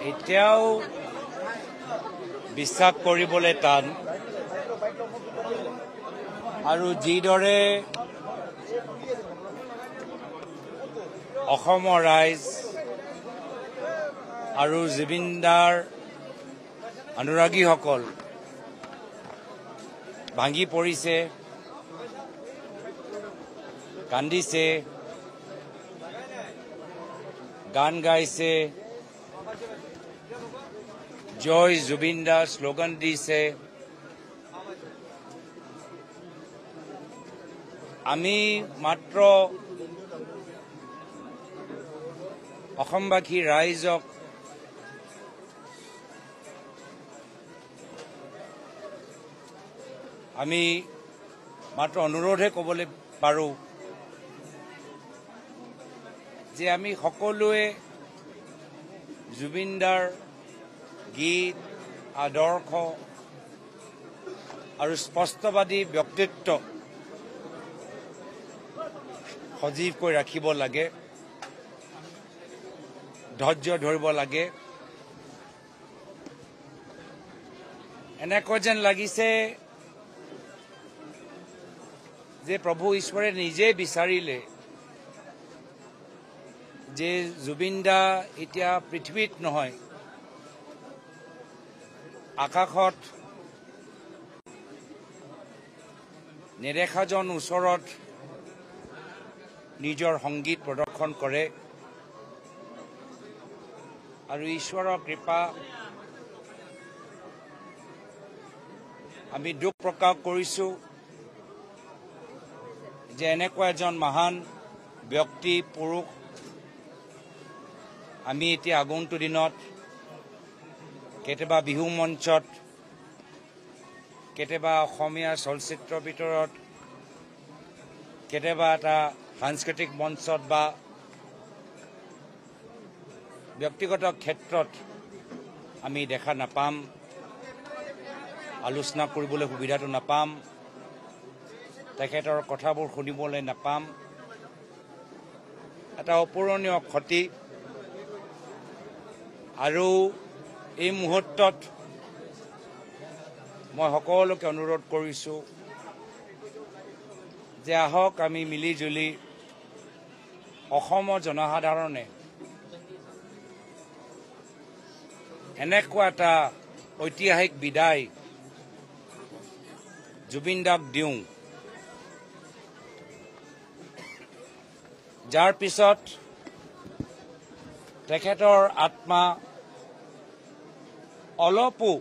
এতিয়াও বিশ্বাস কৰিবলৈ টান আৰু যিদৰে অসমৰ ৰাইজ আৰু জুবিনদাৰ অনুৰাগীসকল ভাঙি পৰিছে, কান্দিছে, গান গাইছে, জয় জুবিনদাৰ শ্লোগান দিছে। আমি মাত্ৰ অসমবাসী ৰাইজক আমি মাত্ৰ অনুৰোধহে ক'বলৈ পাৰোঁ যে আমি সকলোৱে জুবিনদাৰ গীত, আদৰ্শ আৰু স্পষ্টবাদী ব্যক্তিত্ব সজীৱকৈ ৰাখিব লাগে, ধৈৰ্য ধৰিব লাগে। এনেকৈ যেন লাগিছে যে প্ৰভু ঈশ্বৰে নিজে বিচাৰিলে যে জুবিনদা এতিয়া পৃথিৱীত নহয়, আকাশত নেদেখাজন ওচৰত নিজৰ সংগীত প্ৰদৰ্শন কৰে আৰু ঈশ্বৰৰ কৃপা আমি দুখ প্ৰকাশ কৰিছোঁ যে এনেকুৱা এজন মহান ব্যক্তি, পুৰুষ আমি এতিয়া আগন্তুক দিনত কেতিয়াবা বিহু মঞ্চত, কেতিয়াবা অসমীয়া চলচ্চিত্ৰৰ ভিতৰত, কেতিয়াবা এটা সাংস্কৃতিক মঞ্চত বা ব্যক্তিগত ক্ষেত্ৰত আমি দেখা নাপাম, আলোচনা কৰিবলৈ সুবিধাটো নাপাম, তেখেতৰ কথাবোৰ শুনিবলৈ নাপাম। এটা অপূৰণীয় ক্ষতি। আৰু এই মুহূৰ্তত মই সকলোকে অনুৰোধ কৰিছোঁ যে আহক আমি মিলি জুলি অসমৰ জনসাধাৰণে এনেকুৱা এটা ঐতিহাসিক বিদায় জুবিনদাক দিওঁ, যাৰ পিছত তেখেতৰ আত্মা অলপো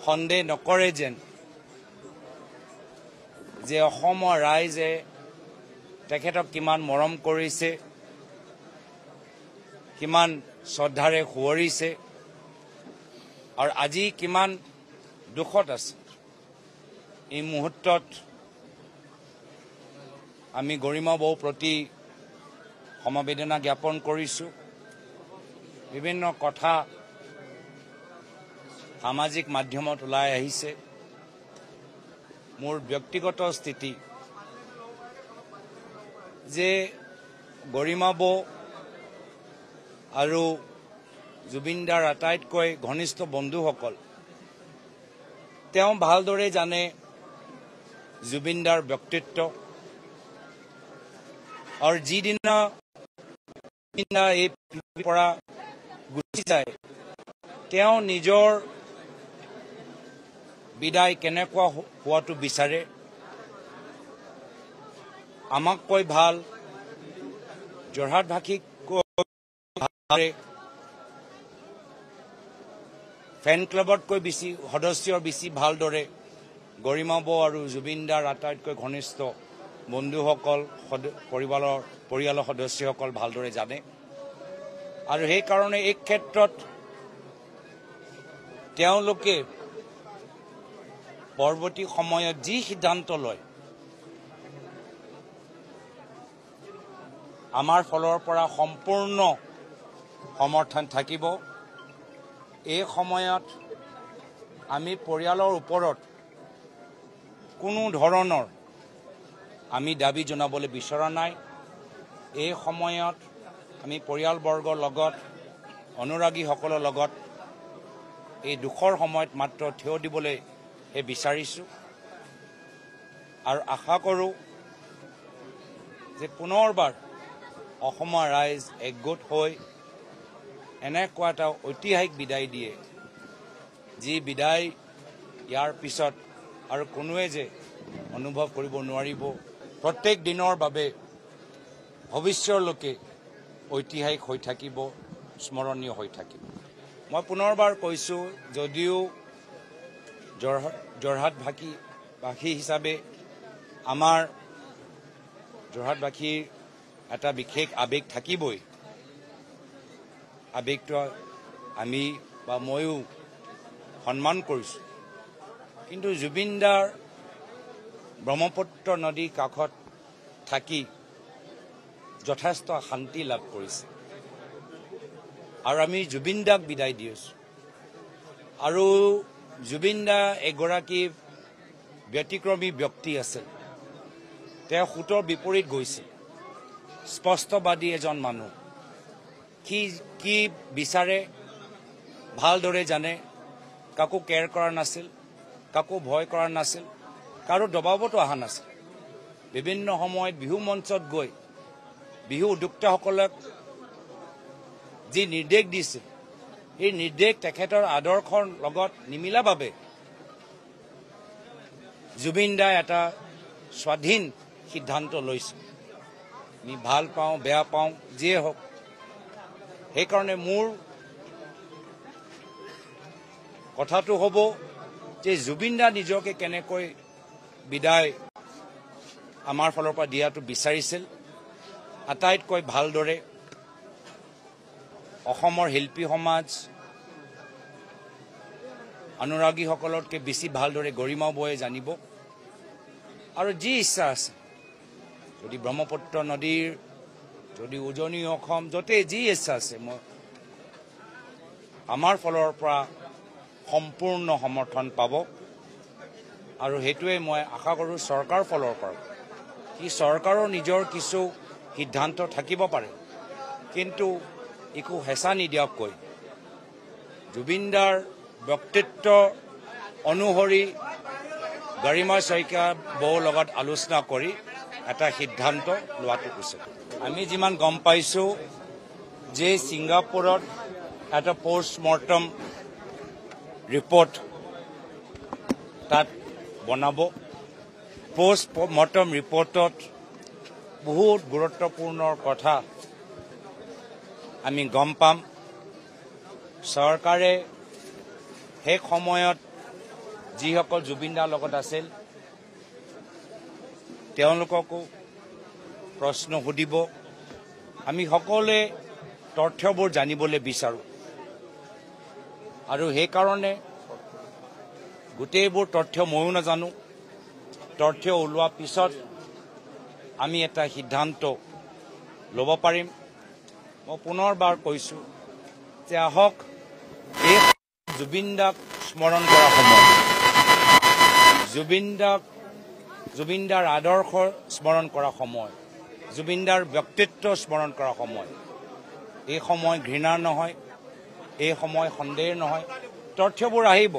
সন্দেহ নকৰে যেন যে অসমৰ ৰাইজে তেখেতক কিমান মৰম কৰিছে, কিমান শ্ৰদ্ধাৰে সুঁৱৰিছে আৰু আজি কিমান দুখত আছে। এই মুহূৰ্তত আমি গৰিমা বৌৰ প্ৰতি সমবেদনা জ্ঞাপন কৰিছোঁ। বিভিন্ন কথা সামাজিক মাধ্যমত ওলাই আহিছে। মোৰ ব্যক্তিগত স্থিতি যে গৰিমা বৌ আৰু জুবিনদাৰ আটাইতকৈ ঘনিষ্ঠ বন্ধুসকল, তেওঁ ভালদৰে জানে জুবিনদাৰ ব্যক্তিত্ব আৰু যিদিনা এই পৃথিৱীৰ পৰা গুচি যায়, তেওঁ নিজৰ বিদায় কেনেকুৱা হোৱাটো বিচাৰে। আমাতকৈ ভাল, যোৰহাটবাসীতকৈ ফেন ক্লাবতকৈ বেছি সদস্যৰ বেছি ভালদৰে গৰিমা বৌ আৰু জুবিনদাৰ আটাইতকৈ ঘনিষ্ঠ বন্ধুসকল, পৰিয়ালৰ সদস্যসকল ভালদৰে জানে। আৰু সেইকাৰণে এই ক্ষেত্ৰত তেওঁলোকে পৰৱৰ্তী সময়ত যি সিদ্ধান্ত লয়, আমাৰ ফালৰ পৰা সম্পূৰ্ণ সমৰ্থন থাকিব। এই সময়ত আমি পৰিয়ালৰ ওপৰত কোনো ধৰণৰ আমি দাবী জনাবলৈ বিচৰা নাই। এই সময়ত আমি পৰিয়ালবৰ্গৰ লগত অনুৰাগীসকলৰ লগত এই দুখৰ সময়ত মাত্ৰ থিয় দিবলৈ বিচাৰিছোঁ আৰু আশা কৰোঁ যে পুনৰবাৰ অসমৰ ৰাইজ একগোট হৈ এনেকুৱা এটা ঐতিহাসিক বিদায় দিয়ে, যি বিদায় ইয়াৰ পিছত আৰু কোনোৱে যে অনুভৱ কৰিব নোৱাৰিব, প্ৰত্যেক দিনৰ বাবে ভৱিষ্যতলৈকে ঐতিহাসিক হৈ থাকিব, স্মৰণীয় হৈ থাকিব। মই পুনৰবাৰ কৈছোঁ, যদিও যোৰহাটবাসী হিচাপে আমাৰ যোৰহাটবাসীৰ এটা বিশেষ আৱেগ থাকিবই, আৱেগটো আমি বা ময়ো সন্মান কৰিছোঁ, কিন্তু জুবিন দাৰ ব্ৰহ্মপুত্ৰ নদীৰ কাষত থাকি যথেষ্ট শান্তি লাভ কৰিছে আৰু আমি জুবিন দাক বিদায় দি আছোঁ। আৰু জুবিন দা এগৰাকী ব্যতিক্ৰমী ব্যক্তি আছিল। তেওঁ সোঁতৰ বিপৰীত গৈছিল, স্পষ্টবাদী এজন মানুহ। কি বিচাৰে ভালদৰে জানে, কাকো কেয়াৰ কৰা নাছিল, কাকো ভয় কৰা নাছিল, কাৰো দবাবতো অহা নাছিল। বিভিন্ন সময়ত বিহু মঞ্চত গৈ বিহু উদ্যোক্তাসকলক যি নিৰ্দেশ দিছিল, এই নিৰ্দেশ তেখেতৰ আদৰ্শৰ লগত নিমিলা বাবে জুবিন দাই এটা স্বাধীন সিদ্ধান্ত লৈছে। আমি ভাল পাওঁ বেয়া পাওঁ যিয়ে হওক, সেইকাৰণে মোৰ কথাটো হ'ব যে জুবিন দা নিজকে কেনেকৈ বিদায় আমাৰ ফালৰ পৰা দিয়াটো বিচাৰিছিল, আটাইতকৈ ভালদৰে অসমৰ শিল্পী সমাজ অনুৰাগীসকলতকৈ বেছি ভালদৰে গৰিমা বৌয়ে জানিব। আৰু যি ইচ্ছা আছে, যদি ব্ৰহ্মপুত্ৰ নদীৰ, যদি উজনি অসম, য'তেই যি ইচ্ছা আছে, মই আমাৰ ফালৰ পৰা সম্পূৰ্ণ সমৰ্থন পাব। আৰু সেইটোৱে মই আশা কৰোঁ চৰকাৰৰ ফালৰ পৰা। চৰকাৰৰ নিজৰ কিছু সিদ্ধান্ত থাকিব পাৰে, কিন্তু একো হেঁচা নিদিয়াকৈ জুবিন দাৰ ব্যক্তিত্ব অনুসৰি গৰিমা শইকীয়া বৌৰ লগত আলোচনা কৰি এটা সিদ্ধান্ত লোৱাটো উচিত। আমি যিমান গম পাইছোঁ যে ছিংগাপুৰত এটা পষ্টমৰ্টম ৰিপৰ্ট তাত বনাব। পষ্টমৰ্টম ৰিপৰ্টত বহুত গুৰুত্বপূৰ্ণ কথা আমি গম পাম। চৰকাৰে সেই সময়ত যিসকল জুবিন দাৰ লগত আছিল তেওঁলোককো প্ৰশ্ন সুধিব। আমি সকলোৱে তথ্যবোৰ জানিবলৈ বিচাৰোঁ আৰু সেইকাৰণে গোটেইবোৰ তথ্য ময়ো নাজানো। তথ্য ওলোৱাৰ পিছত আমি এটা সিদ্ধান্ত ল'ব পাৰিম। মই পুনৰবাৰ কৈছোঁ যে আহক, এই জুবিন দাক স্মৰণ কৰা সময়, জুবিন দাৰ আদৰ্শ স্মৰণ কৰা সময়, জুবিন দাৰ ব্যক্তিত্ব স্মৰণ কৰা সময়। এই সময় ঘৃণাৰ নহয়, এই সময় সন্দেহৰ নহয়। তথ্যবোৰ আহিব,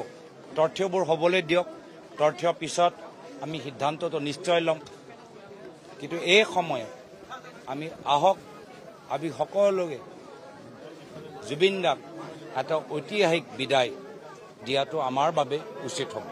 তথ্যবোৰ হ'বলৈ দিয়ক। তথ্যৰ পিছত আমি সিদ্ধান্তটো নিশ্চয় ল'ম, কিন্তু এই সময়ত আমি আহক, আমি সকলোৱে জুবিন দাক এটা ঐতিহাসিক বিদায় দিয়াটো আমাৰ বাবে উচিত হ'ব।